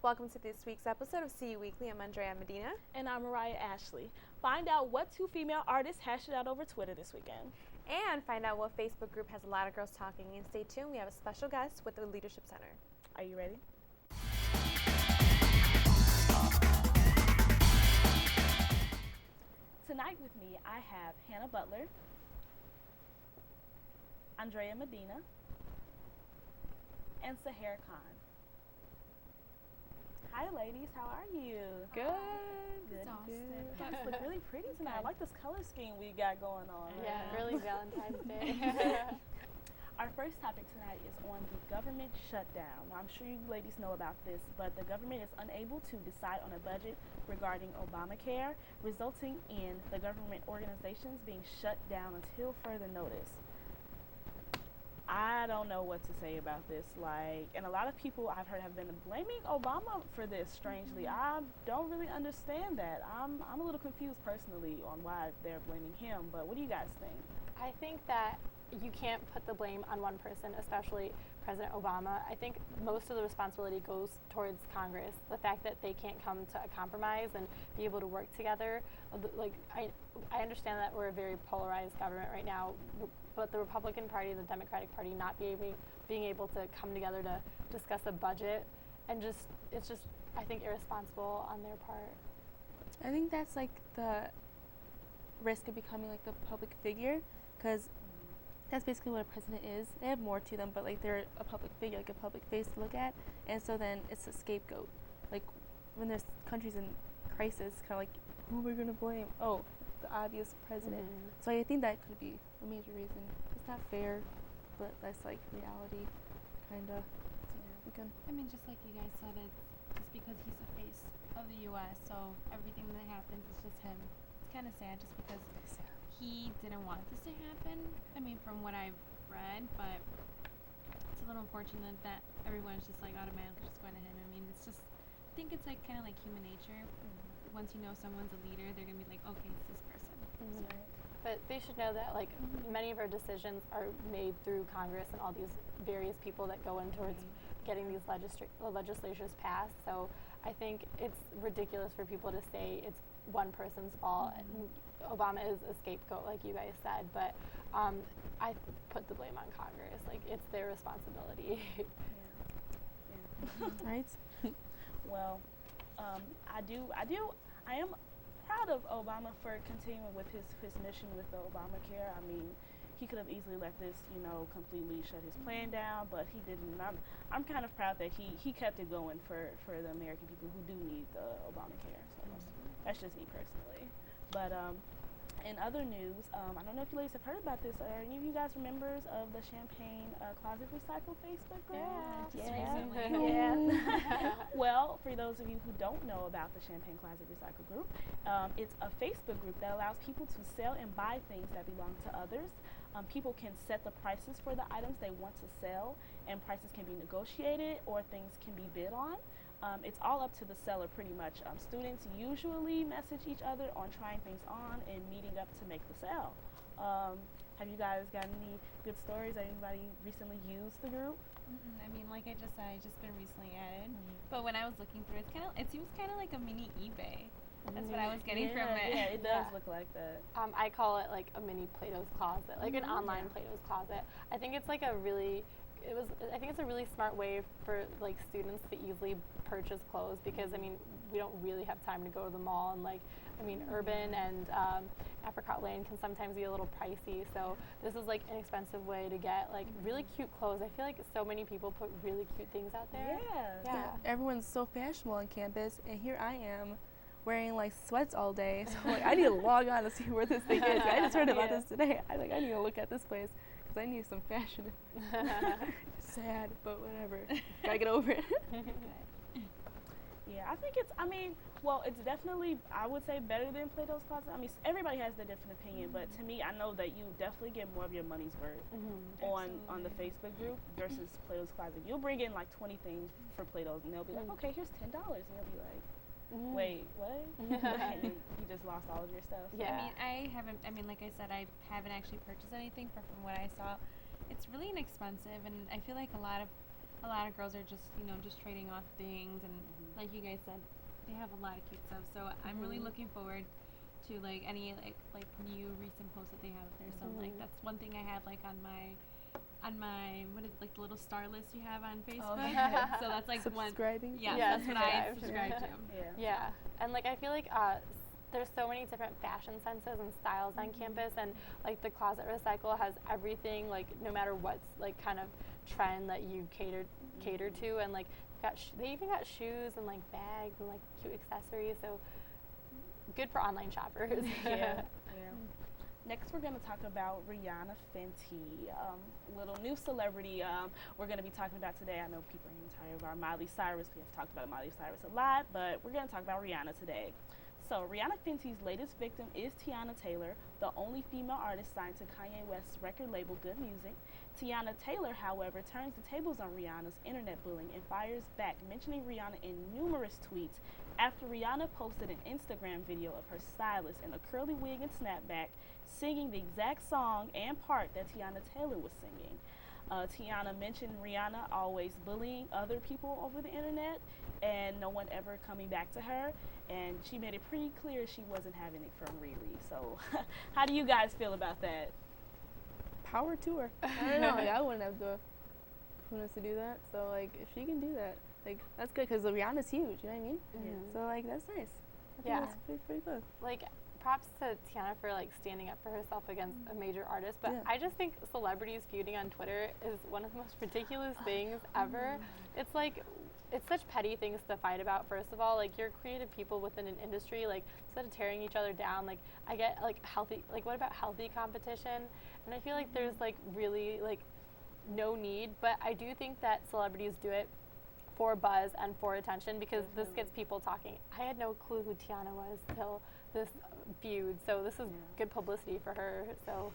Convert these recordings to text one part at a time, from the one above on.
Welcome to this week's episode of See You Weekly. I'm Andrea Medina. And I'm Mariah Ashley. Find out what two female artists hashed it out over Twitter this weekend. And find out what Facebook group has a lot of girls talking. And stay tuned, we have a special guest with the Leadership Center. Are you ready? Tonight with me, I have Hannah Butler, Andrea Medina, and Sahara Khan. Hi, ladies. How are you? Good. Good. You guys look really pretty tonight. I like this color scheme we got going on. Yeah, really Valentine's Day. Our first topic tonight is on the government shutdown. Now, I'm sure you ladies know about this, but the government is unable to decide on a budget regarding Obamacare, resulting in the government organizations being shut down until further notice. I don't know what to say about this. And a lot of people I've heard have been blaming Obama for this, strangely. I don't really understand that. I'm a little confused personally on why they're blaming him, but what do you guys think? I think that you can't put the blame on one person, especially President Obama. I think most of the responsibility goes towards Congress. The fact that they can't come to a compromise and be able to work together. I understand that we're a very polarized government right now, but the Republican Party and the Democratic Party not being able to come together to discuss a budget, and it's just I think irresponsible on their part. I think that's like the risk of becoming like the public figure, because that's basically what a president is. They have more to them, but like they're a public figure, like a public face to look at, and so then it's a scapegoat. Like when there's countries in crisis, kind of like who we're gonna blame? Oh, the obvious president. Mm-hmm. So I think that could be a major reason. It's not fair, but that's like reality, kind of. I mean, just like you guys said, it's just because he's the face of the U.S., so everything that happens is just him. It's kind of sad just because he didn't want this to happen. I mean, from what I've read, but it's a little unfortunate that everyone's just like automatically just going to him. I mean, it's just, I think it's like kind of like human nature. Once you know someone's a leader, they're going to be like, okay, it's this person. Mm-hmm. But they should know that many of our decisions are made through Congress and all these various people that go in towards getting these legislatures passed. So I think it's ridiculous for people to say it's one person's fault. Obama is a scapegoat, like you guys said, but I put the blame on Congress. Like, it's their responsibility. Yeah. Right? Well, I am proud of Obama for continuing with his mission with the Obamacare. I mean, he could have easily let this, completely shut his plan down, but he didn't. I'm kind of proud that he kept it going for the American people who do need the Obamacare. So that's just me personally. But in other news, I don't know if you ladies have heard about this. Are any of you guys members of the Champagne Closet Recycle Facebook group? Recently. Yeah. Well, for those of you who don't know about the Champagne Closet Recycle group, it's a Facebook group that allows people to sell and buy things that belong to others. People can set the prices for the items they want to sell, and prices can be negotiated or things can be bid on. It's all up to the seller pretty much. Students usually message each other on trying things on and meeting up to make the sale. Have you guys got any good stories? Anybody recently used the group? I mean, like I just said, I just been recently added. But when I was looking through it seems kind of like a mini eBay. That's what I was getting from it. Yeah, it does look like that. I call it like a mini Plato's Closet, like an online Plato's Closet. I think it's like I think it's a really smart way for like students to easily purchase clothes, because I mean, we don't really have time to go to the mall, and Urban and Apricot Lane can sometimes be a little pricey. So this is like an inexpensive way to get like really cute clothes. I feel like so many people put really cute things out there. Yeah. Everyone's so fashionable on campus, and here I am wearing like sweats all day. So like, I need to log on to see where this thing is. I just heard about this today. I need to look at this place because I need some fashion. Sad, but whatever. Gotta get over it. Yeah, I think it's definitely, I would say, better than Plato's Closet. I mean, everybody has their different opinion, but to me, I know that you definitely get more of your money's worth on the Facebook group versus Plato's Closet. You'll bring in like 20 things for Plato's, and they'll be like, okay, here's $10, and you'll be like, wait, what? And you just lost all of your stuff. Yeah. Like I said, I haven't actually purchased anything, but from what I saw, it's really inexpensive, and I feel like a lot of a lot of girls are just, you know, just trading off things, and like you guys said, they have a lot of cute stuff. So I'm really looking forward to like any like new recent posts that they have up there. So like that's one thing I have like on my what is it, like the little star list you have on Facebook. So that's like Subscribing? Yeah, Yeah, that's what I subscribe. subscribe to. Yeah, and like I feel like there's so many different fashion senses and styles on campus, and like the Closet Recycle has everything, like no matter what's like kind of trend that you cater to, and like they even got shoes and like bags and like cute accessories, so good for online shoppers. Yeah. Next, we're going to talk about Rihanna Fenty, little new celebrity we're going to be talking about today. I know people are getting tired of our Miley Cyrus. We have talked about Miley Cyrus a lot, but we're going to talk about Rihanna today. So Rihanna Fenty's latest victim is Tiana Taylor, the only female artist signed to Kanye West's record label Good Music. Tiana Taylor, however, turns the tables on Rihanna's internet bullying and fires back, mentioning Rihanna in numerous tweets after Rihanna posted an Instagram video of her stylist in a curly wig and snapback singing the exact song and part that Tiana Taylor was singing. Tiana mentioned Rihanna always bullying other people over the internet and no one ever coming back to her, and she made it pretty clear she wasn't having it from Riri. So how do you guys feel about that? Power to her. I don't know. Like, I wouldn't have the coolness to do that. So like, if she can do that, like that's good because Rihanna's huge. You know what I mean? So like, that's nice. I think that's pretty good. Like, props to Tiana for like standing up for herself against a major artist, but I just think celebrities feuding on Twitter is one of the most ridiculous things ever. It's like, it's such petty things to fight about. First of all, like, you're creative people within an industry. Like, instead of tearing each other down, like, I get like healthy, like, what about healthy competition? And I feel like there's like really like no need, but I do think that celebrities do it for buzz and for attention because this gets people talking. I had no clue who Tiana was till this feud, so this is good publicity for her. So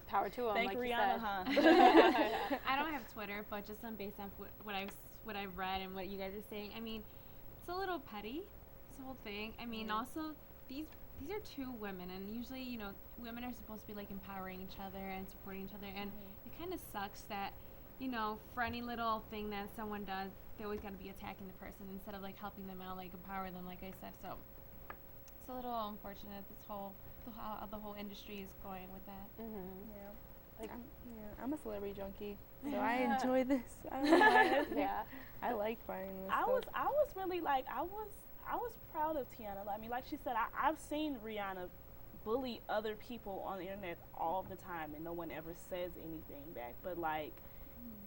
power to them. Thank like Rihanna, you said. I don't have Twitter, but just based on what I've read and what you guys are saying, I mean, it's a little petty, this whole thing. I mean, also these are two women, and usually, you know, women are supposed to be like empowering each other and supporting each other, and it kind of sucks that, you know, for any little thing that someone does, they always got to be attacking the person instead of like helping them out, like empower them, like I said. So it's a little unfortunate how the whole industry is going with that. Like, I'm a celebrity junkie, so I enjoy this. I don't know why. I like finding this. I was really like I was proud of Tiana. I mean, like she said, I've seen Rihanna bully other people on the internet all the time, and no one ever says anything back. But like,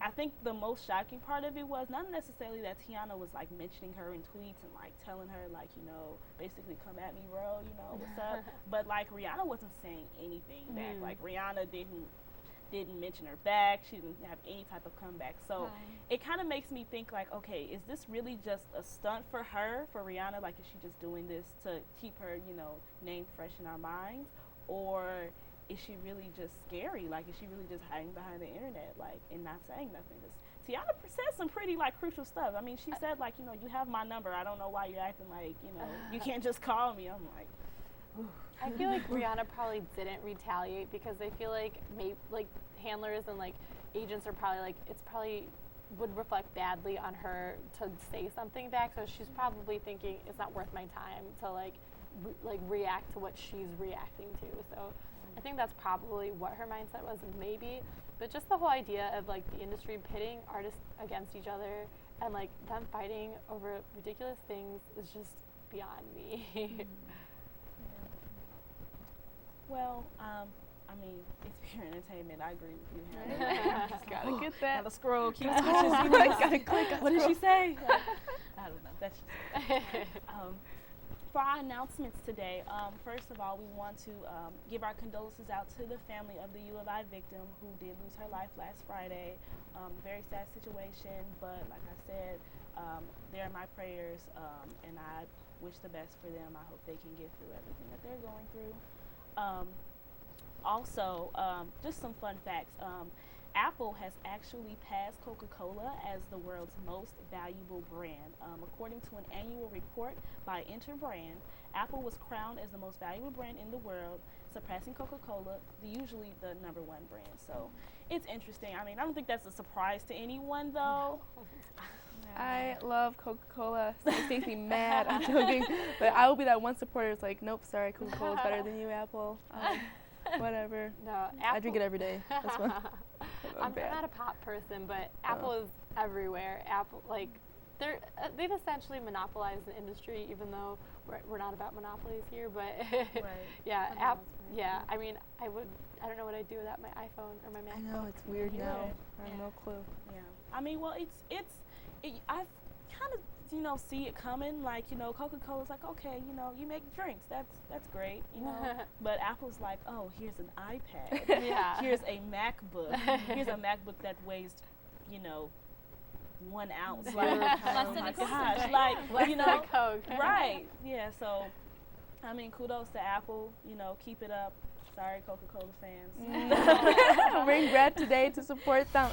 I think the most shocking part of it was not necessarily that Tiana was like mentioning her in tweets and like telling her like, you know, basically come at me, bro, you know, what's up. But like Rihanna wasn't saying anything back. Like Rihanna didn't mention her back. She didn't have any type of comeback. So it kind of makes me think like, okay, is this really just a stunt for her, for Rihanna? Like, is she just doing this to keep her, you know, name fresh in our minds? Or is she really just scary? Like, is she really just hiding behind the internet, like, and not saying nothing? Tiana said some pretty, like, crucial stuff. I mean, she said, like, you know, you have my number. I don't know why you're acting like, you know, you can't just call me. I'm like, I feel like Rihanna probably didn't retaliate because I feel like handlers and like agents are probably like, it's probably would reflect badly on her to say something back. So she's probably thinking it's not worth my time to like react to what she's reacting to. So I think that's probably what her mindset was, maybe. But just the whole idea of like the industry pitting artists against each other and like them fighting over ridiculous things is just beyond me. Well, I mean, it's pure entertainment. I agree with you, Hannah. Gotta get that. Gotta scroll, keep scrolling. Gotta click. What did she say? I don't know. That's just for our announcements today, first of all, we want to give our condolences out to the family of the U of I victim who did lose her life last Friday. Very sad situation, but like I said, they're my prayers, and I wish the best for them. I hope they can get through everything that they're going through. Also, just some fun facts. Apple has actually passed Coca-Cola as the world's most valuable brand. According to an annual report by Interbrand, Apple was crowned as the most valuable brand in the world, surpassing Coca-Cola, usually the #1 brand. So it's interesting. I mean, I don't think that's a surprise to anyone, though. I love Coca-Cola. So it makes me mad. I'm joking. But I will be that one supporter who's like, nope, sorry, Coca-Cola is better than you, Apple. Whatever. No, Apple. I drink it every day. That's why. I'm not a pop person, but Apple is everywhere. Apple, like, they've essentially monopolized the industry, even though we're not about monopolies here. But yeah, yeah. I mean, I don't know what I'd do without my iPhone or my MacBook. I know it's weird now. I have no clue. Yeah. I mean, well, I kind of see it coming. Like, Coca-Cola's like, okay, you make drinks. That's great, But Apple's like, oh, here's an iPad. Yeah. Here's a MacBook. Here's a MacBook that weighs, 1 ounce. Like, oh my gosh, like, Coke. Right? Yeah. So, I mean, kudos to Apple. Keep it up. Sorry, Coca-Cola fans. Bring bread today to support them.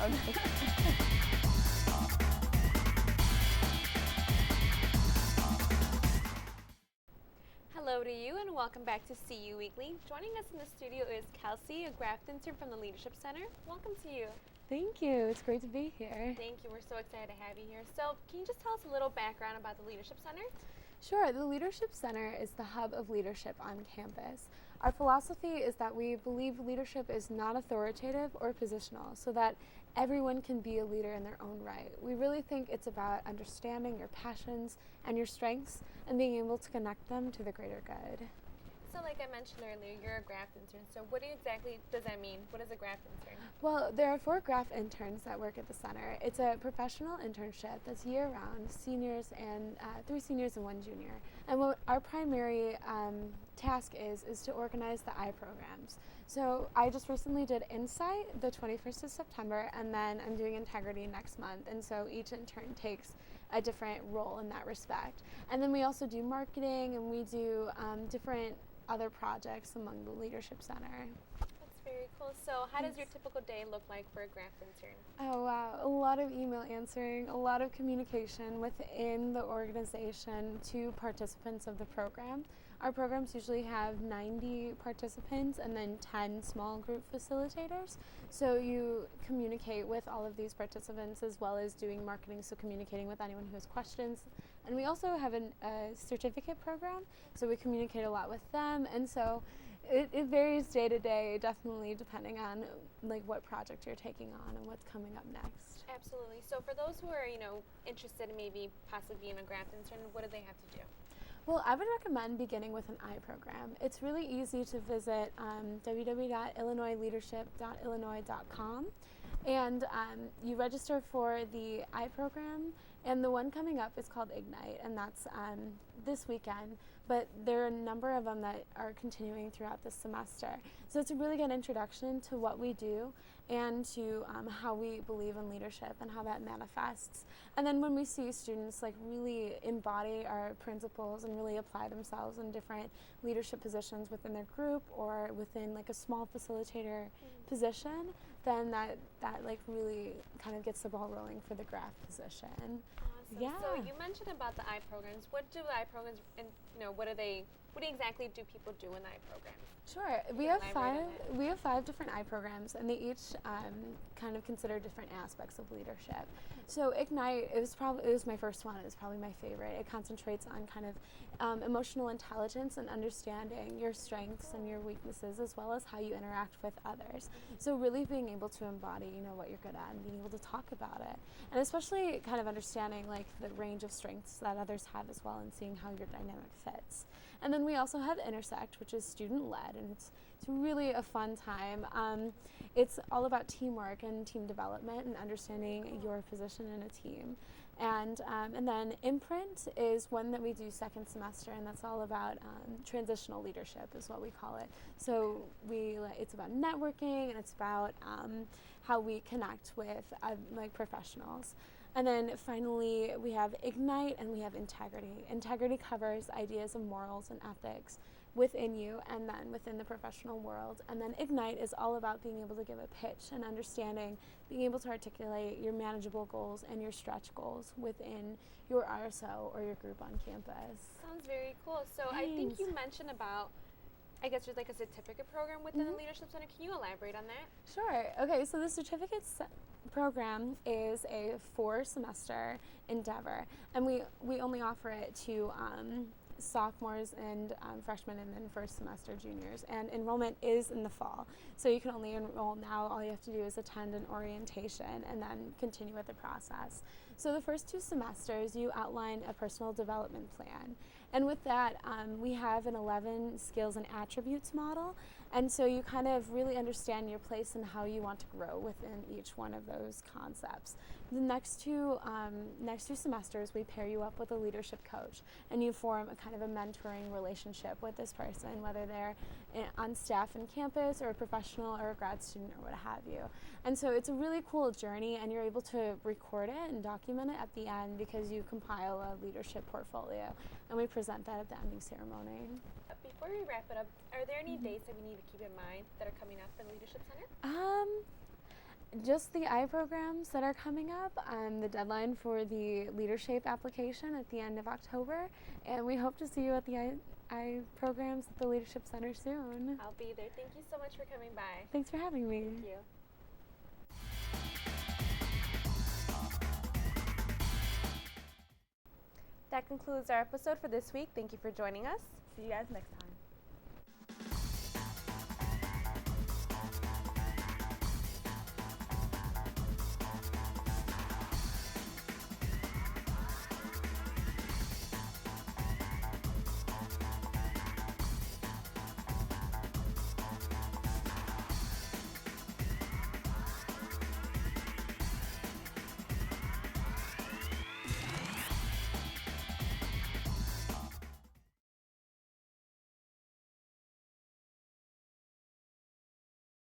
Hello to you and welcome back to SeeYou Weekly. Joining us in the studio is Kelsey, a graphic intern from the Leadership Center. Welcome to you. Thank you. It's great to be here. Thank you. We're so excited to have you here. So can you just tell us a little background about the Leadership Center? Sure. The Leadership Center is the hub of leadership on campus. Our philosophy is that we believe leadership is not authoritative or positional, so that everyone can be a leader in their own right. We really think it's about understanding your passions and your strengths and being able to connect them to the greater good. So like I mentioned earlier, you're a graph intern. So what exactly does that mean? What is a graph intern? Well, there are 4 graph interns that work at the center. It's a professional internship that's year-round, seniors and 3 seniors and 1 junior. And what our primary task is to organize the I programs. So I just recently did Insight the 21st of September, and then I'm doing Integrity next month. And so each intern takes a different role in that respect. And then we also do marketing, and we do different other projects among the Leadership Center. That's very cool. So how does your typical day look like for a graph intern? Oh wow, a lot of email answering, a lot of communication within the organization to participants of the program. Our programs usually have 90 participants and then 10 small group facilitators. So you communicate with all of these participants as well as doing marketing, so communicating with anyone who has questions. And we also have a certificate program, so we communicate a lot with them. And so it varies day to day, definitely depending on like what project you're taking on and what's coming up next. Absolutely. So for those who are, interested in maybe possibly being a graph intern, what do they have to do? Well, I would recommend beginning with an I program. It's really easy to visit www.illinoisleadership.illinois.com, and you register for the I program, and the one coming up is called Ignite, and that's this weekend, but there are a number of them that are continuing throughout the semester. So it's a really good introduction to what we do and to how we believe in leadership and how that manifests. And then when we see students like really embody our principles and really apply themselves in different leadership positions within their group or within like a small facilitator position, then that like really kind of gets the ball rolling for the graph position. Awesome. Yeah. So you mentioned about the I programs. What do the I programs, and what exactly do people do in the I programs? Sure. We have 5 different I programs, and they each kind of consider different aspects of leadership. So Ignite, it was my first one. It was probably my favorite. It concentrates on kind of emotional intelligence and understanding your strengths and your weaknesses, as well as how you interact with others. So really being able to embody, what you're good at, and being able to talk about it, and especially kind of understanding like the range of strengths that others have as well, and seeing how your dynamic fits. And then we also have Intersect, which is student-led, and it's really a fun time. It's all about teamwork and team development and understanding your position in a team. And then Imprint is one that we do second semester, and that's all about transitional leadership is what we call it. So it's about networking, and it's about how we connect with like professionals. And then finally, we have Ignite and we have Integrity. Integrity covers ideas of morals and ethics within you and then within the professional world. And then Ignite is all about being able to give a pitch and understanding, being able to articulate your manageable goals and your stretch goals within your RSO or your group on campus. Sounds very cool. So I think you mentioned about I guess there's like a certificate program within the Leadership Center. Can you elaborate on that? Sure. Okay, so the program is a 4-semester endeavor, and we only offer it to sophomores and freshmen, and then first semester juniors. And enrollment is in the fall, so you can only enroll now. All you have to do is attend an orientation and then continue with the process. So the first 2 semesters, you outline a personal development plan. And with that, we have an 11 skills and attributes model. And so you kind of really understand your place and how you want to grow within each one of those concepts. The next two semesters, we pair you up with a leadership coach, and you form a kind of a mentoring relationship with this person, whether they're on staff in campus or a professional or a grad student or what have you. And so it's a really cool journey, and you're able to record it and document it at the end because you compile a leadership portfolio, and we present that at the ending ceremony. Before we wrap it up, are there any dates that we need to keep in mind that are coming up for the Leadership Center? Just the I programs that are coming up, the deadline for the leadership application at the end of October, and we hope to see you at the I programs at the Leadership Center soon. I'll be there. Thank you so much for coming by. Thanks for having me. Thank you. That concludes our episode for this week. Thank you for joining us. See you guys next time.